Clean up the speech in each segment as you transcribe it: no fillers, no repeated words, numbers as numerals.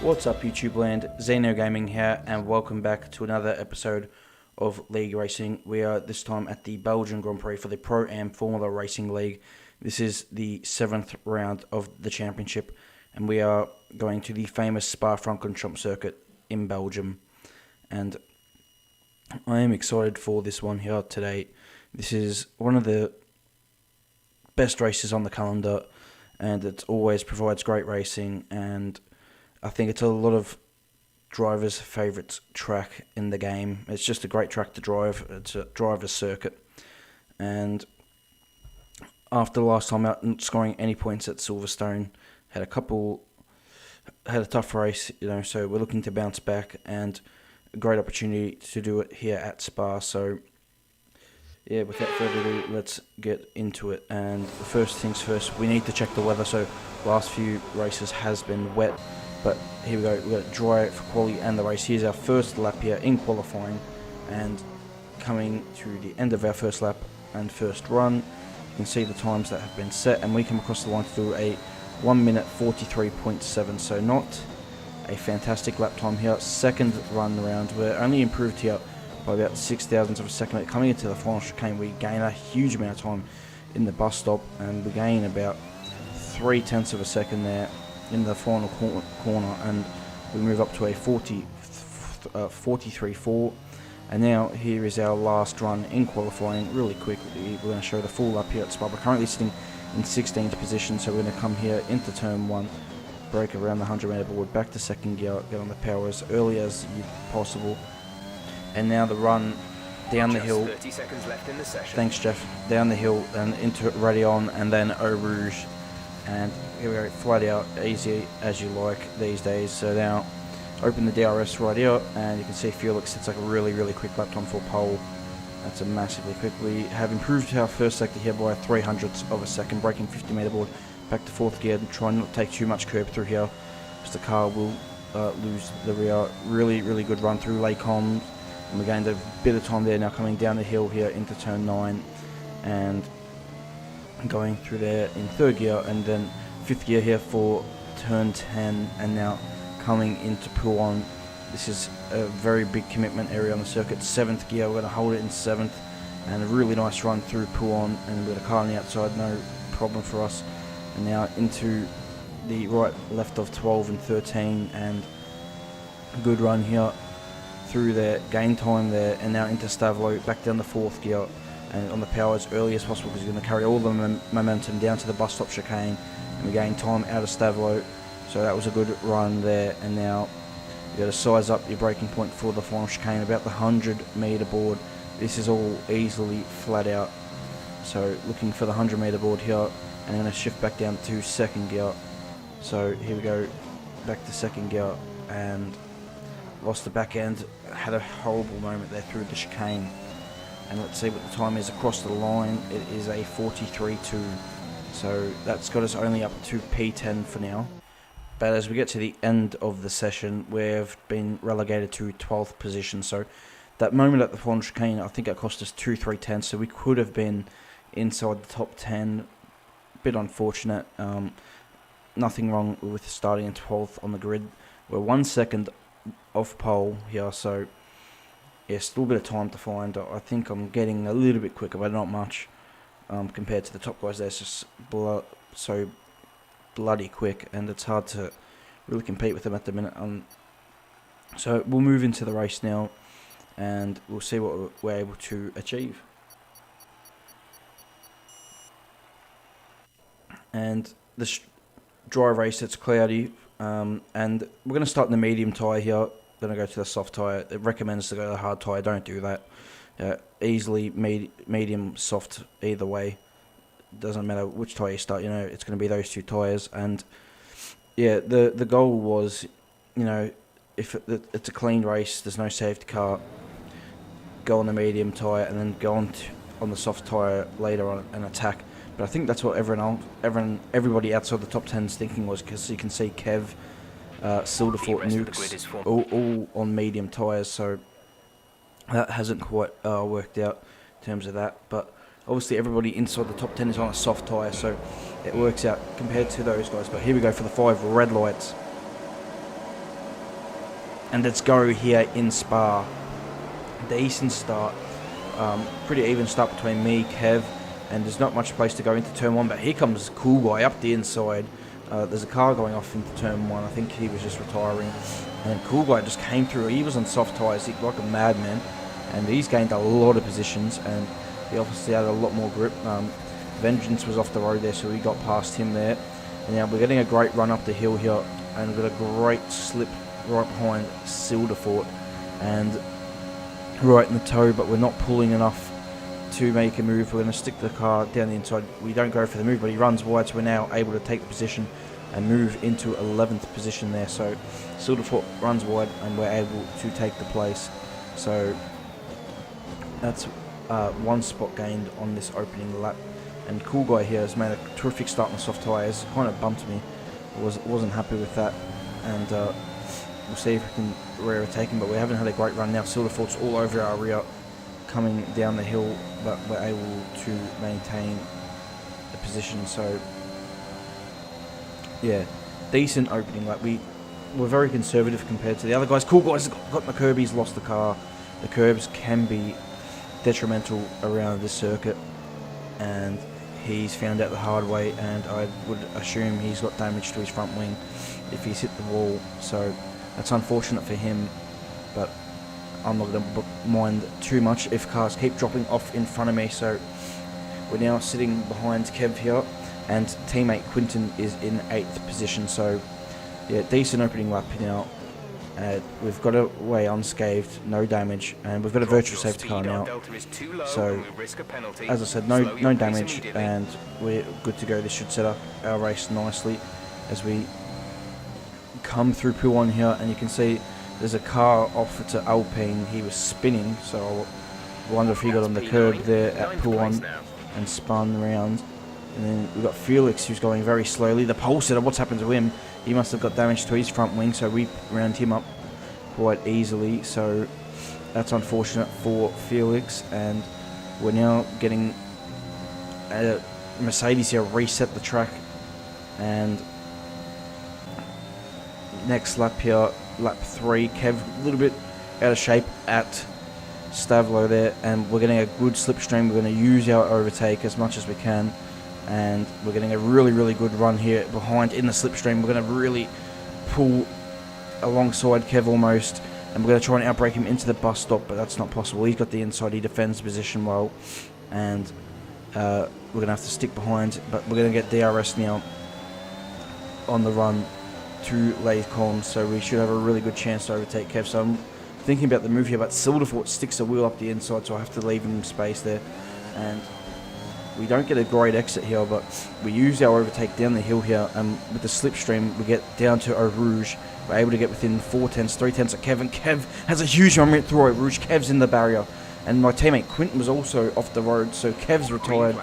What's up YouTube land, Xeno Gaming here, and welcome back to another episode of League Racing. We are this time at the Belgian Grand Prix for the Pro-Am Formula Racing League. This is the 7th round of the championship, and we are going to the famous Spa-Francorchamps circuit in Belgium. And I am excited for this one here today. This is one of the best races on the calendar, and it always provides great racing, and I think it's a lot of drivers' favourite track in the game. It's just a great track to drive. It's a driver's circuit. And after the last time out, not scoring any points at Silverstone, had a tough race, so we're looking to bounce back, and a great opportunity to do it here at Spa. So yeah, without further ado, let's get into it. And first things first, we need to check the weather. So last few races has been wet, but here we go. We've got to dry it for quality and the race. Here's our first lap here in qualifying, and coming to the end of our first lap and first run, you can see the times that have been set, and we come across the line to do a 1 minute 43.7, so not a fantastic lap time here. Second run around, we're only improved here by about 0.006 of a second. Coming into the final chicane, we gain a huge amount of time in the bus stop, and we gain about 0.3 of a second there in the final corner, and we move up to a 43.4. And now here is our last run in qualifying. Really quickly, we're going to show the full lap here at Spa. We're currently sitting in 16th position, so we're going to come here into turn 1, brake around the 100 metre board, back to second gear, get on the power as early as possible. And now the run down the hill. 30 seconds left in the session. Thanks, Jeff. Down the hill and into Radion and then Eau Rouge. And here we go, flat out, easy as you like these days. So now open the DRS right here, and you can see Felix, it's like a really quick lap time for pole. That's a massively quick. We have improved our first sector here by 0.03 of a second, braking 50 metre board, back to fourth gear, and try not to take too much curb through here, because the car will lose the rear. Really good run through Les Combes, and we gained a bit of time there. Now coming down the hill here into turn 9, and going through there in third gear, and then fifth gear here for turn 10, and now coming into Pouon. This is a very big commitment area on the circuit. 7th gear, we're going to hold it in 7th, and a really nice run through Pouon, and with a car on the outside, no problem for us. And now into the right left of 12 and 13, and a good run here through there, gain time there, and now into Stavlo, back down the 4th gear, and on the power as early as possible, because you're going to carry all the momentum down to the bus stop chicane, and we gain time out of Stavlo. So that was a good run there, and now you got to size up your braking point for the final chicane, about the 100 metre board. This is all easily flat out, so looking for the 100 metre board here, and I'm going to shift back down to second gear. So here we go, back to second gear, and lost the back end, had a horrible moment there through the chicane. And let's see what the time is across the line. It is a 43.2, so that's got us only up to P10 for now. But as we get to the end of the session, we've been relegated to 12th position. So that moment at the final chicane, I think it cost us 2.3 so we could have been inside the top 10. Bit unfortunate. Nothing wrong with starting in 12th on the grid. We're 1 second off pole here, so yeah, still a bit of time to find. I think I'm getting a little bit quicker, but not much compared to the top guys. They're just so bloody quick, and it's hard to really compete with them at the minute. So we'll move into the race now, and we'll see what we're able to achieve. And this dry race, it's cloudy, and we're going to start in the medium tyre here. Going to go to the soft tyre. It recommends to go to the hard tyre. Don't do that. Easily medium, soft, either way. Doesn't matter which tyre you start. It's going to be those two tyres. And yeah, the goal was, if it's a clean race, there's no safety car, go on the medium tyre and then go on the soft tyre later on and attack. But I think that's what everybody outside the top 10 is thinking was, because you can see Kev, Silderfort, Nukes, all on medium tyres, so that hasn't quite worked out in terms of that. But obviously everybody inside the top 10 is on a soft tyre, so it works out compared to those guys. But here we go for the 5 red lights. And let's go here in Spa. Decent start. Pretty even start between me, Kev, and there's not much place to go into turn 1, but here comes Cool Guy up the inside. There's a car going off into turn 1. I think he was just retiring. And Cool Guy just came through. He was on soft tyres like a madman. And he's gained a lot of positions. And he obviously had a lot more grip. Vengeance was off the road there, so we got past him there. And now we're getting a great run up the hill here. And we've got a great slip right behind Silderfort. And right in the toe, but we're not pulling enough to make a move. We're going to stick the car down the inside. We don't go for the move, but he runs wide, so we're now able to take the position and move into 11th position there. So Silderfort runs wide and we're able to take the place. So that's 1 spot gained on this opening lap. And Cool Guy here has made a terrific start on the soft tyres. Kind of bumped me. Wasn't happy with that. And we'll see if we can overtake him, but we haven't had a great run now. Silderfort's all over our rear coming down the hill, but we're able to maintain the position. So yeah, decent opening lap. We're very conservative compared to the other guys. Cool Guy's got the curb, he's lost the car. The curbs can be detrimental around this circuit, and he's found out the hard way, and I would assume he's got damage to his front wing if he's hit the wall. So that's unfortunate for him, but I'm not going to mind too much if cars keep dropping off in front of me. So we're now sitting behind Kev here, and teammate Quinton is in 8th position. So yeah, decent opening lap now. We've got away unscathed, no damage, and we've got a virtual safety car now. So as I said, no damage, and we're good to go. This should set up our race nicely as we come through P1 here, and you can see there's a car off to Alpine. He was spinning, so I wonder if he got on the curb there at P1 and spun around. And then we've got Felix, who's going very slowly. The pole setter, what's happened to him? He must have got damage to his front wing, so we round him up quite easily. So that's unfortunate for Felix, and we're now getting Mercedes here reset the track, and next lap here, lap 3, Kev a little bit out of shape at Stavlo there, and we're getting a good slipstream. We're going to use our overtake as much as we can, and we're getting a really good run here behind in the slipstream. We're going to really pull alongside Kev almost, and we're going to try and outbrake him into the bus stop, but that's not possible. He's got the inside, he defends the position well, and we're going to have to stick behind, but we're going to get DRS now on the run to Lathe Columns, so we should have a really good chance to overtake Kev. So I'm thinking about the move here, but Silderfort sticks a wheel up the inside, so I have to leave him space there, and we don't get a great exit here, but we use our overtake down the hill here, and with the slipstream we get down to Eau Rouge. We're able to get within 3/10 of Kev, and Kev has a huge run through Eau Rouge. Kev's in the barrier, and my teammate Quinton was also off the road, so Kev's retired.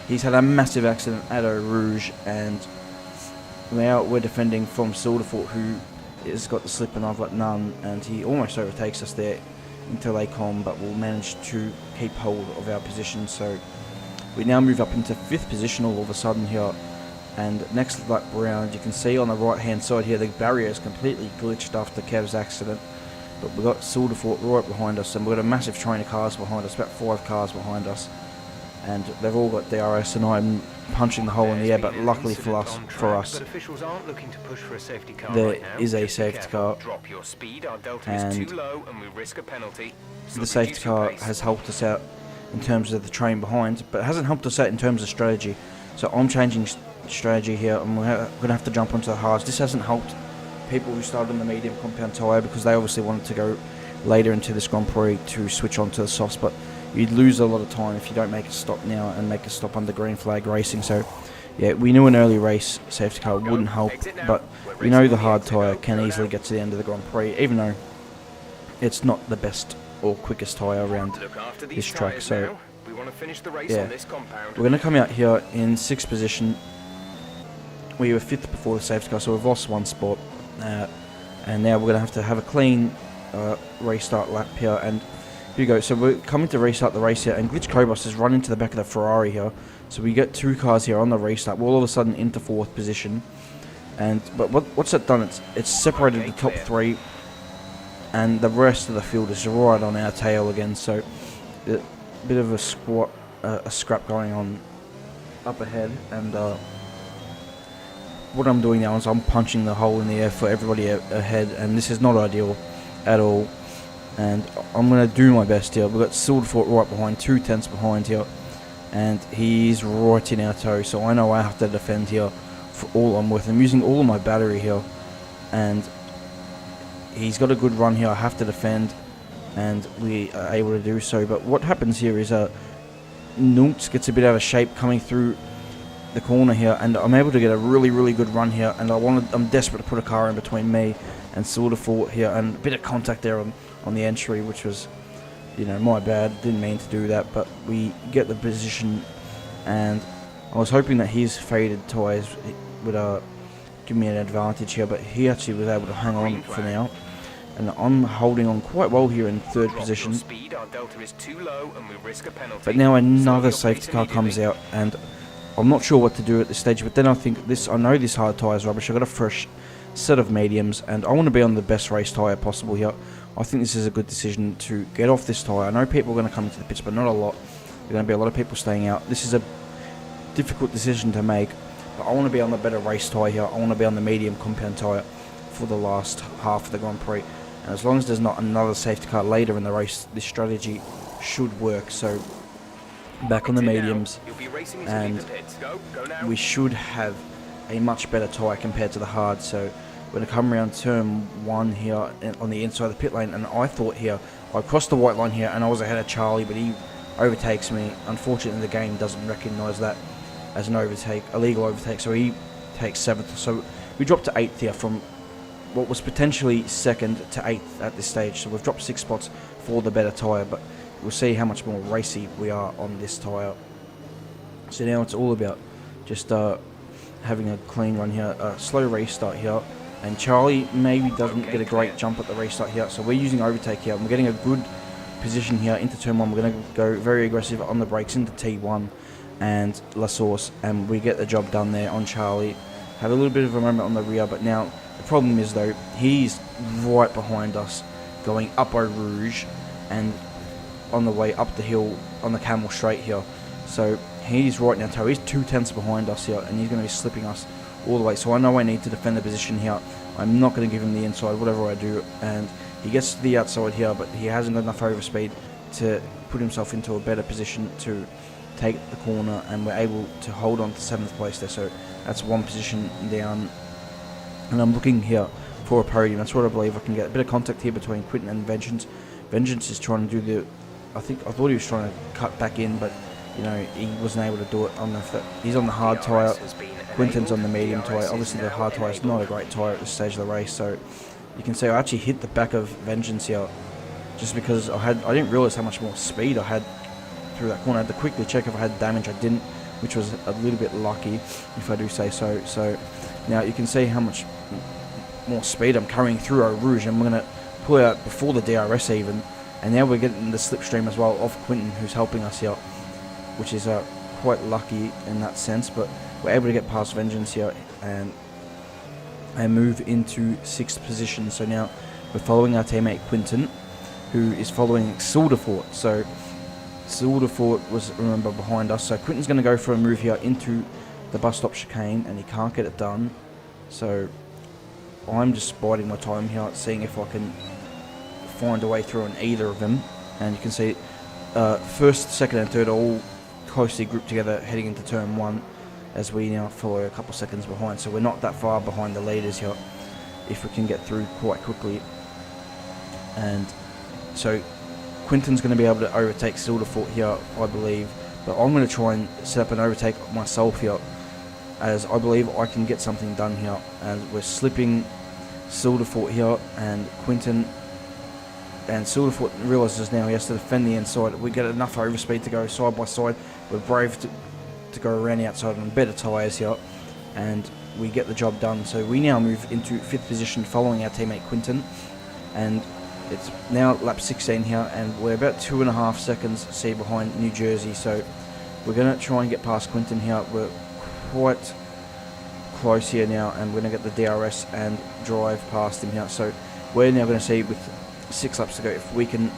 He's had a massive accident at Eau Rouge, and now we're defending from Silderfort, who has got the slip and I've got none, and he almost overtakes us there until they come, but we'll manage to keep hold of our position. So we now move up into 5th position all of a sudden here, and next lap round you can see on the right hand side here the barrier is completely glitched after Kev's accident, but we've got Silderfort right behind us, and we've got a massive train of cars behind us, about 5 cars behind us, and they've all got DRS, and I'm punching the hole in the air, but luckily for us, there is a safety car, and the safety car has helped us out in terms of the train behind, but it hasn't helped us out in terms of strategy. So I'm changing strategy here, and we're going to have to jump onto the hards. This hasn't helped people who started on the medium compound tyre, because they obviously wanted to go later into this Grand Prix to switch onto the softs, but you'd lose a lot of time if you don't make a stop now and make a stop under green flag racing. So yeah, we knew an early race safety car wouldn't help, but we know the hard tyre can easily get to the end of the Grand Prix, even though it's not the best or quickest tyre around this track. So yeah, we're going to come out here in 6th position. We were 5th before the safety car, so we've lost 1 spot, and now we're going to have a clean restart lap here, and here we go. So we're coming to restart the race here, and Glitch Cobos has run into the back of the Ferrari here, so we get 2 cars here on the restart. We're all of a sudden into 4th position, but what's that done? It's separated the top 3, and the rest of the field is right on our tail again. So a bit of a scrap going on up ahead, and what I'm doing now is I'm punching the hole in the air for everybody ahead, and this is not ideal at all. And I'm going to do my best here. We've got Silverfoot right behind, 2 tenths behind here, and he's right in our toe, so I know I have to defend here for all I'm worth. I'm using all of my battery here, and he's got a good run here. I have to defend, and we are able to do so. But what happens here is Nunks gets a bit out of shape coming through the corner here, and I'm able to get a really good run here, and I'm desperate to put a car in between me and Silverfoot here, and a bit of contact there on the entry, which was, you know, my bad. Didn't mean to do that, but we get the position, and I was hoping that his faded tyres would give me an advantage here, but he actually was able to hang on for now, and I'm holding on quite well here in 3rd position. But now another safety car comes out, and I'm not sure what to do at this stage, but then I think I know this hard tyre is rubbish. I've got a fresh set of mediums, and I want to be on the best race tyre possible here. I think this is a good decision to get off this tyre. I know people are going to come into the pits, but not a lot. There are going to be a lot of people staying out. This is a difficult decision to make, but I want to be on the better race tyre here. I want to be on the medium compound tyre for the last half of the Grand Prix. And as long as there's not another safety car later in the race, this strategy should work. So back on the mediums, and we should have a much better tyre compared to the hard. So we're going to come around turn 1 here on the inside of the pit lane, and I thought here I crossed the white line here and I was ahead of Charlie, but he overtakes me. Unfortunately, the game doesn't recognise that as an overtake, a legal overtake, so he takes 7th. So we dropped to 8th here from what was potentially 2nd to 8th at this stage. So we've dropped 6 spots for the better tyre, but we'll see how much more racy we are on this tyre. So now it's all about just having a clean run here, a slow restart here, and Charlie maybe doesn't get a great jump at the restart here, so we're using overtake here, and we're getting a good position here into turn 1. We're going to go very aggressive on the brakes into T1 and La Source, and we get the job done there on Charlie. Had a little bit of a moment on the rear, but now the problem is though, he's right behind us going up Eau Rouge and on the way up the hill on the Camel Straight here. So he's right now, he's 2 tenths behind us here, and he's going to be slipping us all the way. So I know I need to defend the position here. I'm not going to give him the inside, whatever I do, and he gets to the outside here, but he hasn't got enough overspeed to put himself into a better position to take the corner, and we're able to hold on to 7th place there. So that's 1 position down, and I'm looking here for a podium. That's what I believe. I can get a bit of contact here between Quinton and Vengeance. Vengeance is trying to do I thought he was trying to cut back in, but you know, he wasn't able to do it. He's on the hard tyre, Quinton's on the medium tyre. Obviously the hard tyre is not a great tyre at this stage of the race, so you can see I actually hit the back of Vengeance here just because I didn't realise how much more speed I had through that corner. I had to quickly check if I had damage. I didn't, which was a little bit lucky, if I do say so. So now you can see how much more speed I'm carrying through Eau Rouge, and we're going to pull out before the DRS even, and now we're getting the slipstream as well off Quinton, who's helping us here, which is quite lucky in that sense. But we're able to get past Vengeance here and move into 6th position. So now we're following our teammate Quinton, who is following Silverfoot. So Silverfoot was, remember, behind us. So Quinton's going to go for a move here into the bus stop chicane, and he can't get it done. So I'm just biding my time here, seeing if I can find a way through on either of them. And you can see 1st, 2nd and 3rd are all closely grouped together heading into turn 1, as we now follow a couple seconds behind. So we're not that far behind the leaders here if we can get through quite quickly. And so Quinton's going to be able to overtake Silverfoot here, I believe, but I'm going to try and set up an overtake myself here, as I believe I can get something done here. And we're slipping Silverfoot here, and Quinton, and Silverfoot realises now he has to defend the inside. We get enough overspeed to go side by side. We're brave to go around the outside on better tyres here, and we get the job done. So we now move into 5th position following our teammate Quinton, and it's now lap 16 here, and we're about 2.5 seconds behind New Jersey. So we're going to try and get past Quinton here. We're quite close here now, and we're going to get the DRS and drive past him here. So we're now going to see with 6 laps to go. If we can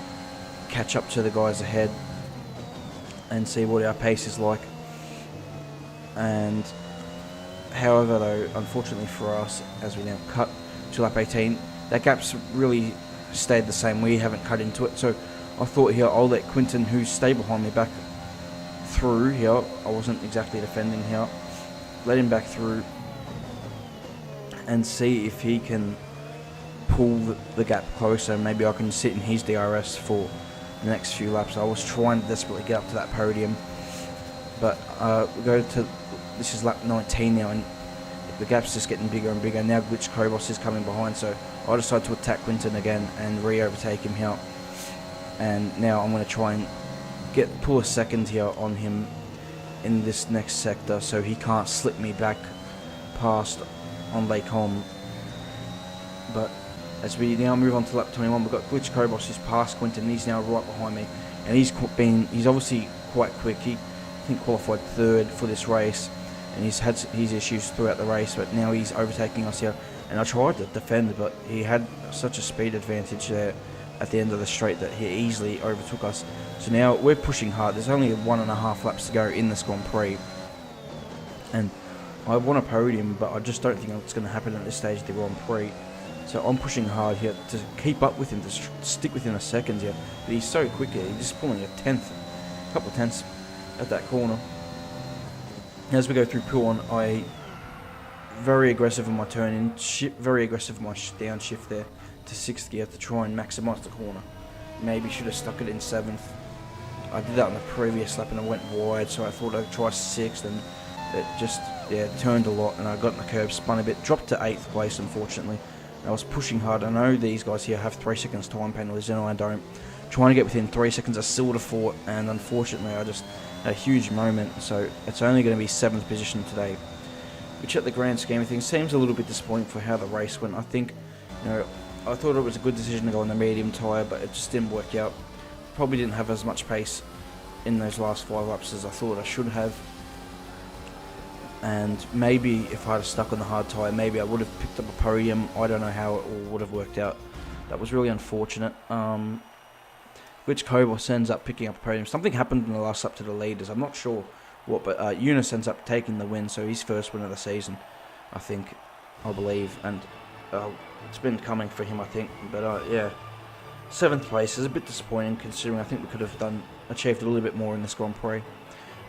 catch up to the guys ahead and see what our pace is like. And however, though, unfortunately for us, as we now cut to lap 18, that gap's really stayed the same. We haven't cut into it, so I thought here I'll let Quinton, who stayed behind me, back through here. I wasn't exactly defending here. Let him back through and see if he can pull the gap closer. Maybe I can sit in his DRS for the next few laps. I was trying to desperately get up to that podium, but we go to, this is lap 19 now, and the gap's just getting bigger and bigger. Now Glitch Cobos is coming behind, so I decided to attack Quinton again and re-overtake him here. And now I'm going to try and pull a second here on him in this next sector, so he can't slip me back past on Lake Holm. But as we now move on to lap 21, we've got Glitch Cobos who's past Quinton. He's now right behind me, and he's obviously quite quick. He, I think, qualified 3rd for this race, and he's had his issues throughout the race, but now he's overtaking us here. And I tried to defend, but he had such a speed advantage there at the end of the straight that he easily overtook us. So now we're pushing hard. There's only 1.5 laps to go in this Grand Prix, and I want a podium, but I just don't think it's going to happen at this stage of the Grand Prix. So I'm pushing hard here to keep up with him, to stick within a second here. But he's so quick here. He's just pulling a couple of tenths at that corner. As we go through Pullon, I very aggressive in my turn in, very aggressive in my downshift there to 6th gear to try and maximise the corner. Maybe should have stuck it in 7th. I did that on the previous lap and I went wide, so I thought I'd try 6th, and it just turned a lot, and I got in the curb, spun a bit, dropped to 8th place unfortunately. I was pushing hard. I know these guys here have 3 seconds time penalties, and I don't. Trying to get within 3 seconds, I still would have fought, and unfortunately I just had a huge moment, so it's only going to be 7th position today, which at the grand scheme of things seems a little bit disappointing for how the race went. I think, I thought it was a good decision to go on the medium tyre, but it just didn't work out. Probably didn't have as much pace in those last 5 laps as I thought I should have. And maybe if I had stuck on the hard tyre, maybe I would have picked up a podium. I don't know how it all would have worked out. That was really unfortunate. Which Cobos ends up picking up a podium. Something happened in the last lap to the leaders. I'm not sure what, but Eunice ends up taking the win, so his first win of the season, I believe. And it's been coming for him, I think. But yeah, 7th place is a bit disappointing, considering I think we could have achieved a little bit more in this Grand Prix.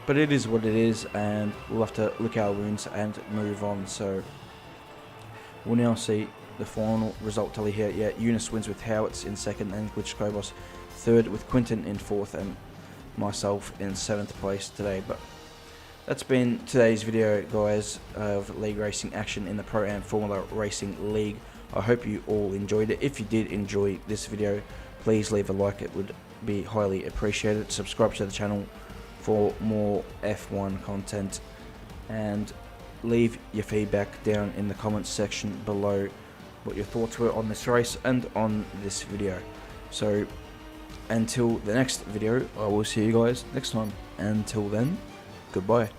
But it is what it is, and we'll have to lick our wounds and move on. So we'll now see the final result tally here. Yeah, Eunice wins with Howitz in 2nd, and Glitch Cobos 3rd, with Quinton in 4th, and myself in 7th place today. But that's been today's video, guys, of league racing action in the Pro Am Formula Racing League. I hope you all enjoyed it. If you did enjoy this video, please leave a like. It would be highly appreciated. Subscribe to the channel for more F1 content, and leave your feedback down in the comments section below what your thoughts were on this race and on this video. So until the next video, I will see you guys next time. Until then, goodbye.